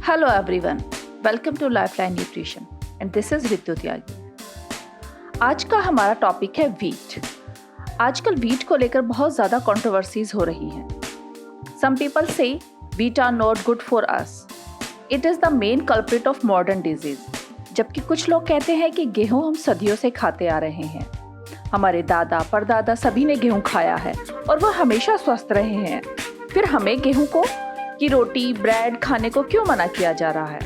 Hello everyone, welcome to Lifeline Nutrition and this is Ritu Tyagi. आज का हमारा टॉपिक है वीट। आजकल वीट को लेकर बहुत ज़्यादा कंट्रोवर्सीज हो रही हैं। Some people say wheat are not good for us, it is the main culprit of modern disease. जबकि कुछ लोग कहते हैं कि गेहूँ हम सदियों से खाते आ रहे हैं। हमारे दादा परदादा सभी ने गेहूँ खाया है और वह हमेशा स्वस्थ रहे हैं। फिर हमें गेहूँ की रोटी ब्रेड खाने को क्यों मना किया जा रहा है?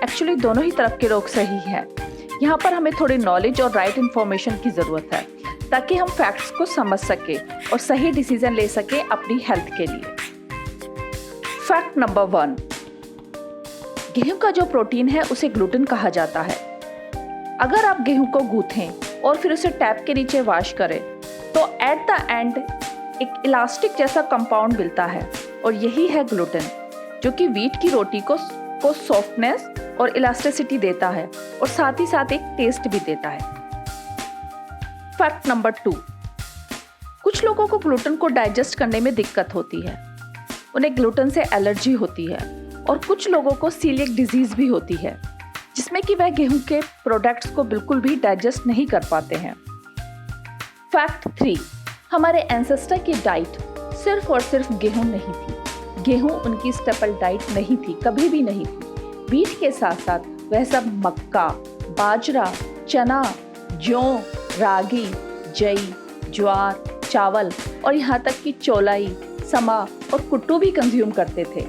एक्चुअली दोनों ही तरफ के लोग सही है। यहाँ पर हमें थोड़ी नॉलेज और राइट इन्फॉर्मेशन की ज़रूरत है ताकि हम फैक्ट्स को समझ सके और सही डिसीजन ले सके अपनी हेल्थ के लिए। फैक्ट नंबर 1, गेहूं का जो प्रोटीन है उसे ग्लूटेन कहा जाता है। अगर आप गेहूं को गूंथें और फिर उसे टैप के नीचे वॉश करें तो एट द एंड एक इलास्टिक जैसा कंपाउंड मिलता है और यही है ग्लूटेन, जो कि वीट की रोटी को सॉफ्टनेस और इलास्टिसिटी देता है और साथ ही साथ एक टेस्ट भी देता है। फैक्ट नंबर 2, कुछ लोगों को ग्लूटेन को डाइजेस्ट करने में दिक्कत होती है, उन्हें ग्लूटेन से एलर्जी होती है और कुछ लोगों को सीलिएक डिजीज भी होती है जिसमें कि वह गेहूं के प्रोडक्ट्स को बिल्कुल भी डाइजेस्ट नहीं कर पाते हैं। फैक्ट 3, हमारे एंसेस्टर की डाइट सिर्फ और सिर्फ गेहूं नहीं थी। गेहूं उनकी स्टेपल डाइट नहीं थी, कभी भी नहीं थी। वीट के साथ साथ वह सब मक्का, बाजरा, चना, जौ, रागी, जई, ज्वार, चावल और यहाँ तक कि चौलाई, समा और कुट्टू भी कंज्यूम करते थे।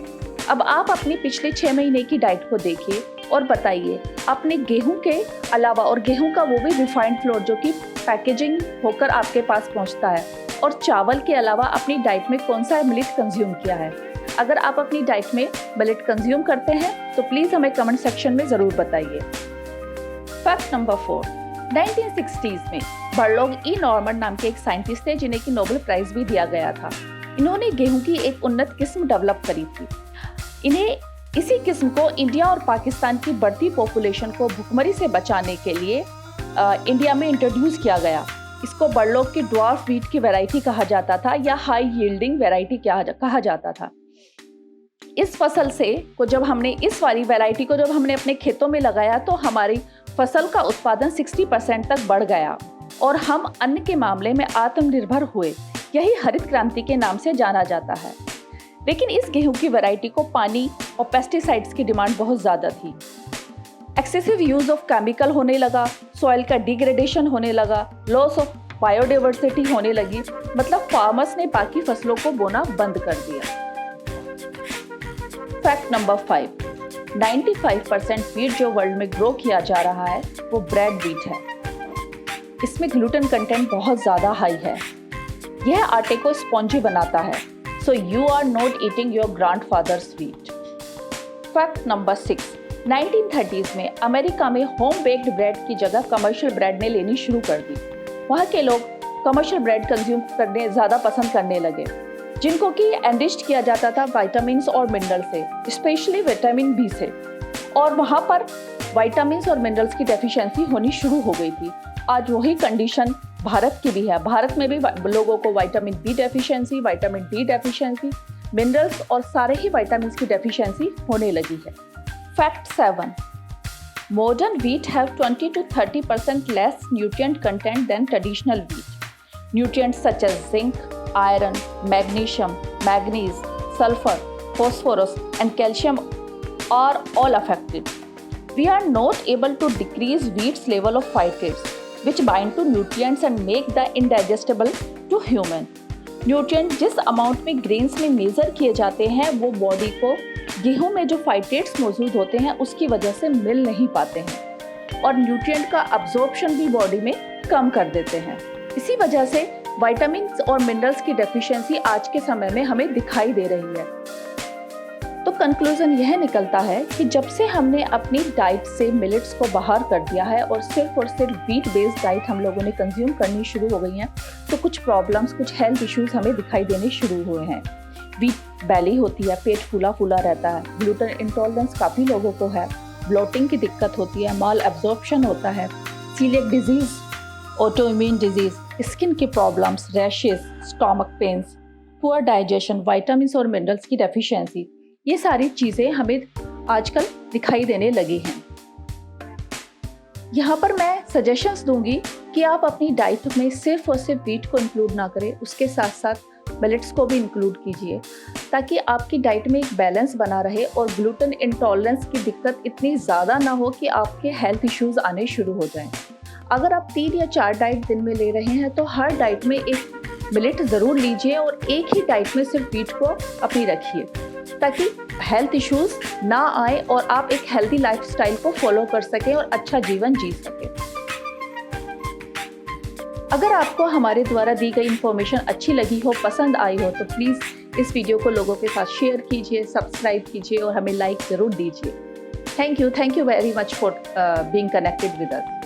अब आप अपनी पिछले 6 महीने की डाइट को देखिए और बताइए आपने गेहूं के अलावा, और गेहूं का वो भी रिफाइंड फ्लोर जो कि पैकेजिंग होकर आपके पास पहुंचता है, और चावल के अलावा अपनी डाइट में कौन सा मिलेट कंज्यूम किया है। अगर आप अपनी डाइट में मिलेट कंज्यूम करते हैं तो प्लीज़ हमें कमेंट सेक्शन में ज़रूर बताइए। फैक्ट नंबर 4, 1960s में बर्लोग ई नॉर्मन नाम के एक साइंटिस्ट थे जिन्हें की नोबेल प्राइज भी दिया गया था। इन्होंने गेहूं की एक उन्नत किस्म डेवलप करी थी। इन्हें इसी किस्म को इंडिया और पाकिस्तान की बढ़ती पॉपुलेशन को भुखमरी से बचाने के लिए इंडिया में इंट्रोड्यूस किया गया। इसको बर्लोग की ड्वार्फ वीट की वैरायटी कहा जाता था या हाई यील्डिंग वैरायटी कहा जाता था। इस फसल इस वाली वैरायटी को जब हमने अपने खेतों में लगाया तो हमारी फसल का उत्पादन 60% तक बढ़ गया और हम अन्न के मामले में आत्मनिर्भर हुए। यही हरित क्रांति के नाम से जाना जाता है। लेकिन इस गेहूं की वैरायटी को पानी और पेस्टिसाइड्स की डिमांड बहुत ज़्यादा थी। एक्सेसिव यूज ऑफ केमिकल होने लगा, सॉइल का डिग्रेडेशन होने लगा, लॉस ऑफ बायोडाइवर्सिटी होने लगी, मतलब फार्मर्स ने बाकी फसलों को बोना बंद कर दिया। फैक्ट नंबर 5, 95% वीट जो वर्ल्ड में ग्रो किया जा रहा है वो ब्रेड वीट है। इसमें ग्लूटेन कंटेंट बहुत ज़्यादा हाई है। यह आटे को स्पॉन्जी बनाता है, so you are not eating your grandfather's wheat. Fact number 6, 1930s में अमेरिका में होम बेक्ड ब्रेड की जगह कमर्शियल ब्रेड ने लेनी शुरू कर दी। वहाँ के लोग कमर्शियल ब्रेड कंज्यूम करने ज़्यादा पसंद करने लगे, जिनको कि एनरिच्ड किया जाता था विटामिन्स और मिनरल से, स्पेशली विटामिन बी से, और वहाँ पर विटामिन्स और मिनरल्स की डेफिशिएंसी होनी शुरू हो गई थी। आज वही कंडीशन भारत की भी है। भारत में भी लोगों को vitamin B deficiency, vitamin D deficiency, minerals और सारे ही विटामिन्स की डेफिशिएंसी होने लगी है। Fact 7, modern wheat have 20 to 30% less nutrient content than traditional wheat. Nutrients such as zinc, iron, magnesium, manganese, sulfur, phosphorus and calcium are all affected. We are not able to decrease wheat's level of phytates, which bind to nutrients and make the indigestible to human. Nutrient जिस amount में grains में major किए जाते हैं वो body को गेहूं में जो फाइटेट्स मौजूद होते हैं उसकी वजह से मिल नहीं पाते हैं और न्यूट्रिएंट का अब्जॉर्प्शन भी बॉडी में कम कर देते हैं। इसी वजह से विटामिन्स और मिनरल्स की डेफिशिएंसी आज के समय में हमें दिखाई दे रही है। तो कंक्लूजन यह निकलता है कि जब से हमने अपनी डाइट से मिलेट्स को बाहर कर दिया है और सिर्फ वीट बेस्ड डाइट हम लोगों ने कंज्यूम करनी शुरू हो गई हैं, तो कुछ प्रॉब्लम्स, कुछ हेल्थ इश्यूज हमें दिखाई देने शुरू हुए हैं। वीट बैली होती है, पेट फूला फूला रहता है, ग्लूटेन इंटॉलरेंस काफ़ी लोगों को है, ब्लोटिंग की दिक्कत होती है, माल एब्जॉर्प्शन होता है, coeliac disease, autoimmune disease, skin की problems, rashes, stomach pains, poor digestion, vitamins और मिनरल्स की डेफिशिएंसी, ये सारी चीज़ें हमें आजकल दिखाई देने लगे हैं। यहाँ पर मैं सजेशंस दूंगी कि आप अपनी डाइट में सिर्फ और सिर्फ व्हीट को इंक्लूड ना करें, उसके साथ साथ मिलेट्स को भी इंक्लूड कीजिए, ताकि आपकी डाइट में एक बैलेंस बना रहे और ग्लूटेन इंटॉलरेंस की दिक्कत इतनी ज़्यादा ना हो कि आपके हेल्थ इश्यूज आने शुरू हो जाएं। अगर आप 3 या 4 डाइट दिन में ले रहे हैं तो हर डाइट में एक मिलेट ज़रूर लीजिए और एक ही डाइट में सिर्फ व्हीट को अपनी रखिए, ताकि हेल्थ इश्यूज ना आए और आप एक हेल्दी लाइफस्टाइल को फॉलो कर सकें और अच्छा जीवन जी सकें। अगर आपको हमारे द्वारा दी गई इंफॉर्मेशन अच्छी लगी हो, पसंद आई हो, तो प्लीज़ इस वीडियो को लोगों के साथ शेयर कीजिए, सब्सक्राइब कीजिए और हमें लाइक ज़रूर दीजिए। Thank you very much for being connected with us.